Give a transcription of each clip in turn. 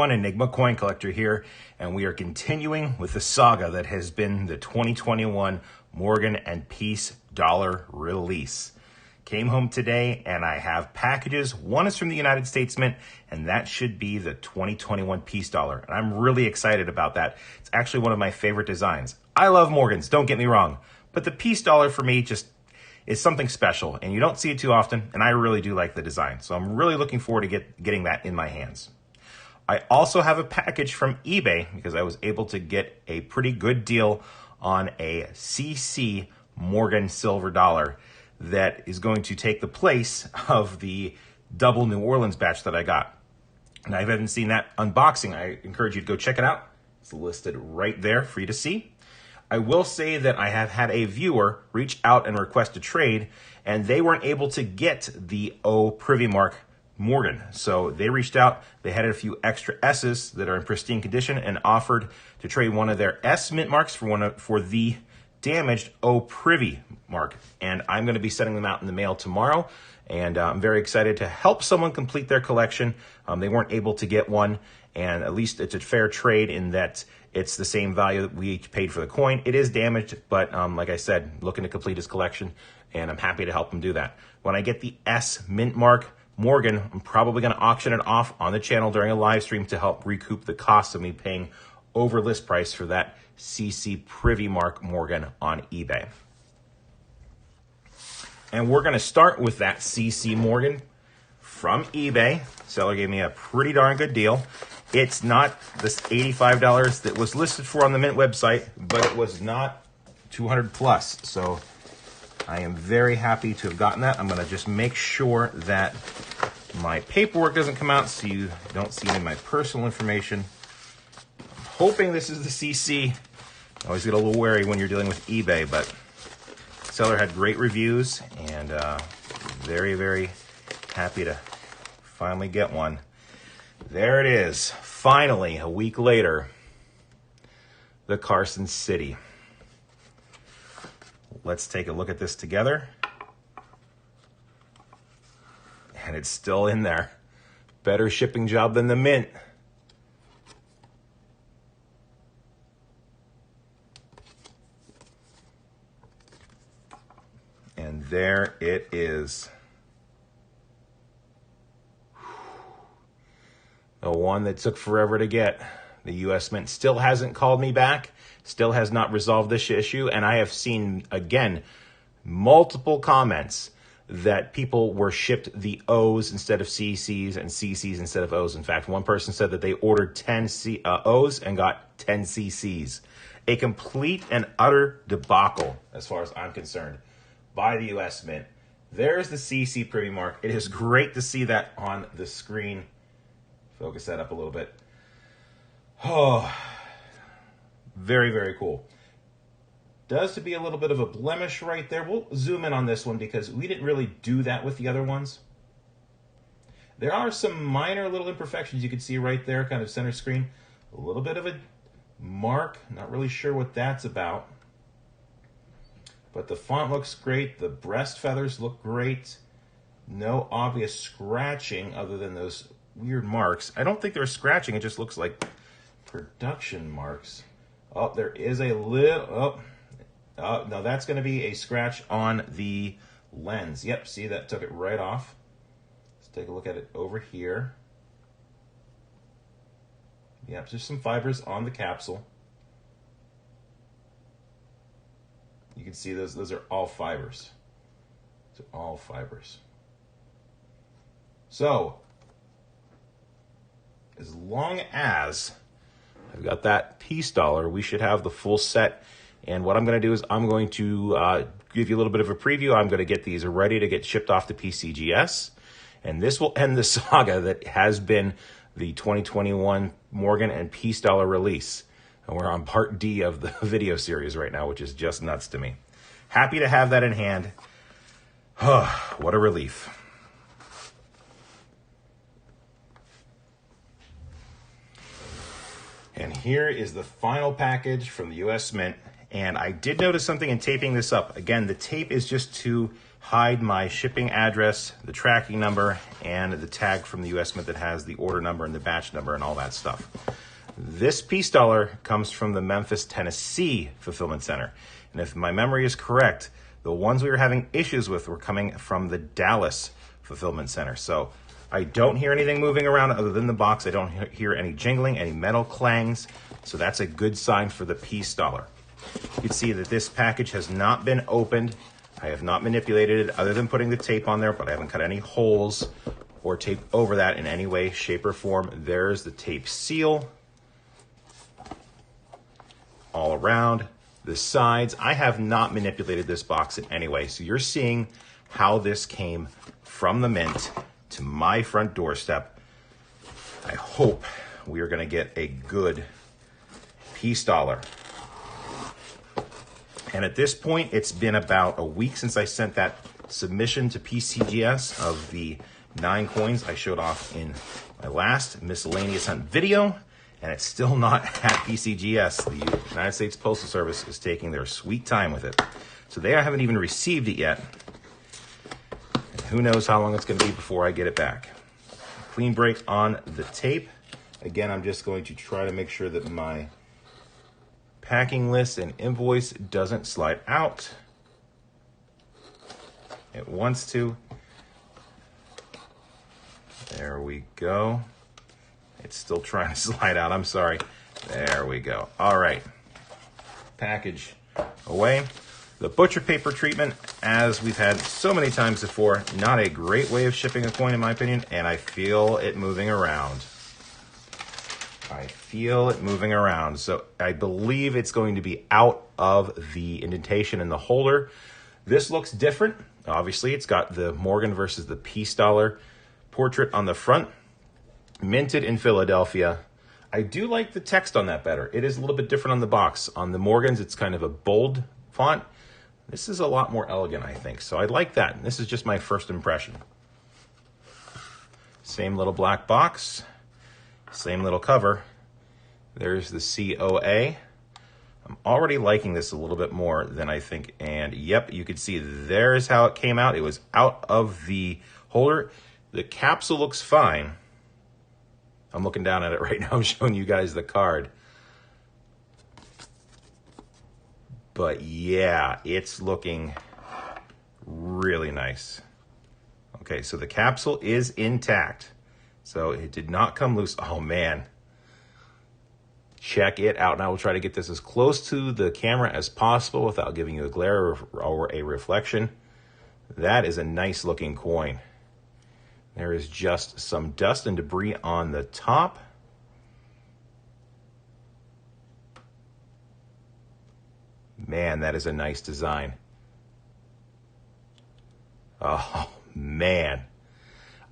everyone, EnigmaCoinCollector here, and we are continuing with the saga that has been the 2021 Morgan and Peace dollar release. Came home today and I have packages. One is from the United States Mint, and that should be the 2021 Peace dollar. And I'm really excited about that. It's actually one of my favorite designs. I love Morgans, don't get me wrong, but the Peace dollar for me just is something special, and you don't see it too often, and I really do like the design. So I'm really looking forward to getting that in my hands. I also have a package from eBay because I was able to get a pretty good deal on a CC Morgan silver dollar that is going to take the place of the double New Orleans batch that I got. And I haven't seen that unboxing. I encourage you to go check it out. It's listed right there for you to see. I will say that I have had a viewer reach out and request a trade, and they weren't able to get the Privy Mark Morgan. So they reached out, they had a few extra S's that are in pristine condition and offered to trade one of their S mint marks for the damaged Privy Mark. And I'm going to be sending them out in the mail tomorrow. And I'm very excited to help someone complete their collection. They weren't able to get one, and at least it's a fair trade in that it's the same value that we each paid for the coin. It is damaged, but like I said, looking to complete his collection, and I'm happy to help him do that. When I get the S mint mark Morgan, I'm probably going to auction it off on the channel during a live stream to help recoup the cost of me paying over list price for that CC Privy Mark Morgan on eBay. And we're going to start with that CC Morgan from eBay. Seller gave me a pretty darn good deal. It's not this $85 that was listed for on the Mint website, but it was not 200 plus. So I am very happy to have gotten that. I'm going to just make sure that my paperwork doesn't come out so you don't see any of my personal information. I'm hoping this is the CC. I always get a little wary when you're dealing with eBay, but seller had great reviews, and very, very happy to finally get one. There it is. Finally, a week later, the Carson City. Let's take a look at this together. And it's still in there. Better shipping job than the Mint. And there it is. The one that took forever to get. The U.S. Mint still hasn't called me back, still has not resolved this issue, and I have seen, again, multiple comments that people were shipped the O's instead of CC's and CC's instead of O's. In fact, one person said that they ordered 10 O's and got 10 CC's. A complete and utter debacle, as far as I'm concerned, by the U.S. Mint. There's the CC Privy Mark. It is great to see that on the screen. Focus that up a little bit. Oh, very, very cool. Does to be a little bit of a blemish right there. We'll zoom in on this one because we didn't really do that with the other ones. There are some minor little imperfections you can see right there, kind of center screen. A little bit of a mark. Not really sure what that's about. But the font looks great. The breast feathers look great. No obvious scratching other than those weird marks. I don't think they're scratching. It just looks like production marks. Oh, there is a little... Oh, no, that's going to be a scratch on the lens. Yep, see, that took it right off. Let's take a look at it over here. Yep, there's some fibers on the capsule. You can see those are all fibers. Those are all fibers. So, as long as I've got that Peace dollar, we should have the full set. And what I'm going to do is I'm going to give you a little bit of a preview. I'm going to get these ready to get shipped off to PCGS. And this will end the saga that has been the 2021 Morgan and Peace dollar release. And we're on part D of the video series right now, which is just nuts to me. Happy to have that in hand. Oh, what a relief. And here is the final package from the U.S. Mint. And I did notice something in taping this up. Again, the tape is just to hide my shipping address, the tracking number, and the tag from the US Mint that has the order number and the batch number and all that stuff. This peace dollar comes from the Memphis, Tennessee fulfillment center. And if my memory is correct, the ones we were having issues with were coming from the Dallas fulfillment center. So I don't hear anything moving around other than the box. I don't hear any jingling, any metal clangs. So that's a good sign for the peace dollar. You can see that this package has not been opened. I have not manipulated it other than putting the tape on there, but I haven't cut any holes or tape over that in any way, shape, or form. There's the tape seal all around. The sides, I have not manipulated this box in any way. So you're seeing how this came from the mint to my front doorstep. I hope we are gonna get a good peace dollar. And at this point, it's been about a week since I sent that submission to PCGS of the 9 coins I showed off in my last miscellaneous hunt video, and it's still not at PCGS. The United States Postal Service is taking their sweet time with it. So they haven't even received it yet. And who knows how long it's gonna be before I get it back. Clean break on the tape. Again, I'm just going to try to make sure that my packing list and invoice doesn't slide out. It wants to. There we go. It's still trying to slide out. I'm sorry. There we go. All right. Package away. The butcher paper treatment, as we've had so many times before, not a great way of shipping a coin in my opinion, and I feel it moving around. I feel it moving around. So I believe it's going to be out of the indentation in the holder. This looks different. Obviously, it's got the Morgan versus the peace dollar portrait on the front. Minted in Philadelphia. I do like the text on that better. It is a little bit different on the box. On the Morgans, it's kind of a bold font. This is a lot more elegant, I think. So I like that. This is just my first impression. Same little black box. Same little cover. There's the COA. I'm already liking this a little bit more than I think. And yep, you can see there's how it came out. It was out of the holder. The capsule looks fine. I'm looking down at it right now. I'm showing you guys the card. But yeah, it's looking really nice. Okay, so the capsule is intact. So it did not come loose. Oh man. Check it out. Now we'll try to get this as close to the camera as possible without giving you a glare or a reflection. That is a nice looking coin. There is just some dust and debris on the top. Man, that is a nice design. Oh man.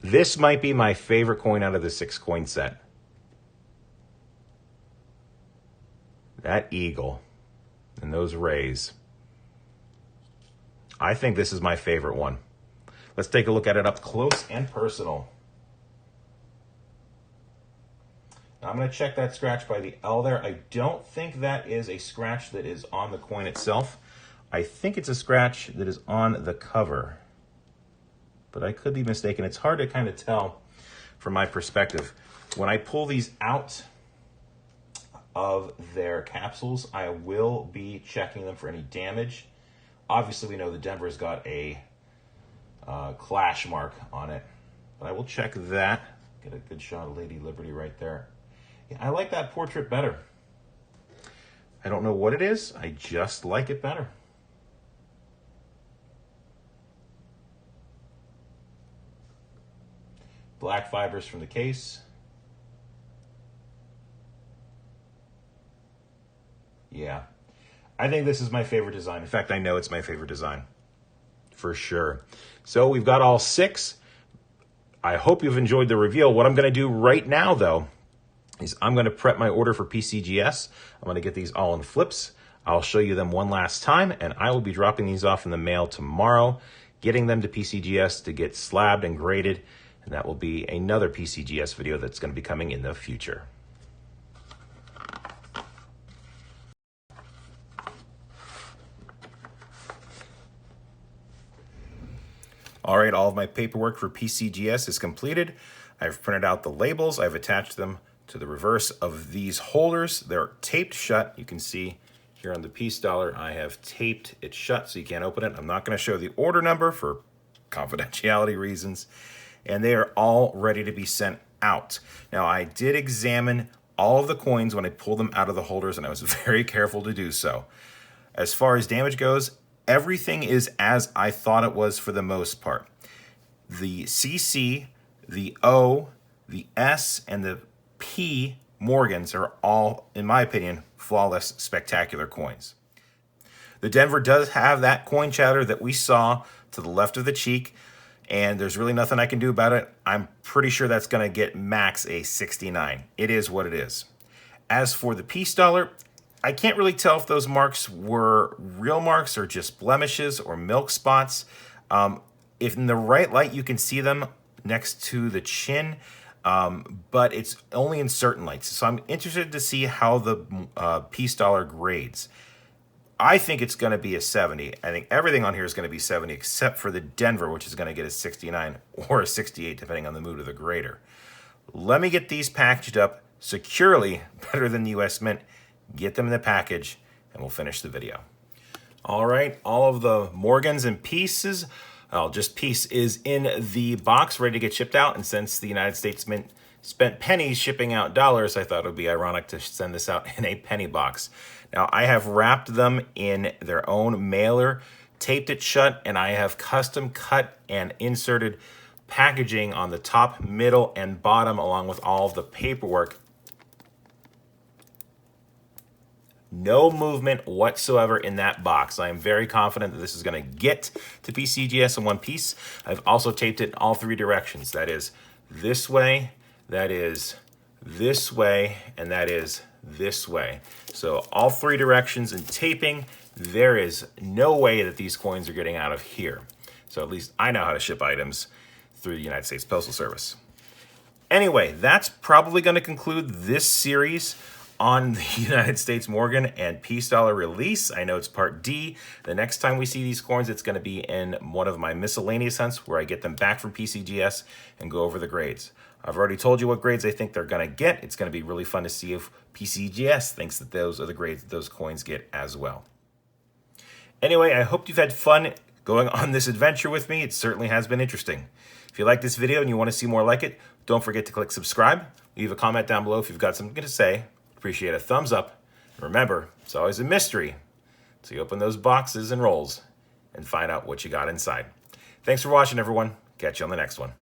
This might be my favorite coin out of the 6 coin set. That eagle and those rays. I think this is my favorite one. Let's take a look at it up close and personal. Now I'm going to check that scratch by the L there. I don't think that is a scratch that is on the coin itself. I think it's a scratch that is on the cover. But I could be mistaken. It's hard to kind of tell from my perspective. When I pull these out of their capsules, I will be checking them for any damage. Obviously, we know the Denver's got a clash mark on it, but I will check that. Get a good shot of Lady Liberty right there. Yeah, I like that portrait better. I don't know what it is. I just like it better. Black fibers from the case. Yeah, I think this is my favorite design. In fact, I know it's my favorite design for sure. So we've got all 6. I hope you've enjoyed the reveal. What I'm going to do right now, though, is I'm going to prep my order for PCGS. I'm going to get these all in flips. I'll show you them one last time, and I will be dropping these off in the mail tomorrow, getting them to PCGS to get slabbed and graded, and that will be another PCGS video that's going to be coming in the future. All right, all of my paperwork for PCGS is completed. I've printed out the labels. I've attached them to the reverse of these holders. They're taped shut. You can see here on the piece dollar, I have taped it shut so you can't open it. I'm not going to show the order number for confidentiality reasons. And they are all ready to be sent out. Now, I did examine all of the coins when I pulled them out of the holders, and I was very careful to do so. As far as damage goes, everything is as I thought it was for the most part. The CC, the O, the S, and the P Morgans are all, in my opinion, flawless, spectacular coins. The Denver does have that coin chatter that we saw to the left of the cheek, and there's really nothing I can do about it. I'm pretty sure that's going to get max a 69. It is what it is. As for the piece dollar, I can't really tell if those marks were real marks or just blemishes or milk spots. If in the right light, you can see them next to the chin, but it's only in certain lights. So I'm interested to see how the piece dollar grades. I think it's going to be a 70. I think everything on here is going to be 70 except for the Denver, which is going to get a 69 or a 68, depending on the mood of the grader. Let me get these packaged up securely, better than the US Mint. Get them in the package, and we'll finish the video. All right, all of the Morgans and pieces, just piece is in the box, ready to get shipped out. And since the United States Mint spent pennies shipping out dollars, I thought it would be ironic to send this out in a penny box. Now, I have wrapped them in their own mailer, taped it shut, and I have custom cut and inserted packaging on the top, middle, and bottom, along with all of the paperwork. No movement whatsoever in that box. I am very confident that this is going to get to PCGS in one piece. I've also taped it in all three directions. That is this way, that is this way, and that is this way. So all three directions and taping, there is no way that these coins are getting out of here. So at least I know how to ship items through the United States Postal Service. Anyway, that's probably going to conclude this series on the United States Morgan and piece dollar release. I know it's part D. The next time we see these coins, it's going to be in one of my miscellaneous hunts where I get them back from PCGS and go over the grades. I've already told you what grades I think they're going to get. It's going to be really fun to see if PCGS thinks that those are the grades that those coins get as well. Anyway, I hope you've had fun going on this adventure with me. It certainly has been interesting. If you like this video and you want to see more like it, don't forget to click subscribe. Leave a comment down below if you've got something to say. Appreciate a thumbs up. And remember, it's always a mystery. So you open those boxes and rolls and find out what you got inside. Thanks for watching, everyone. Catch you on the next one.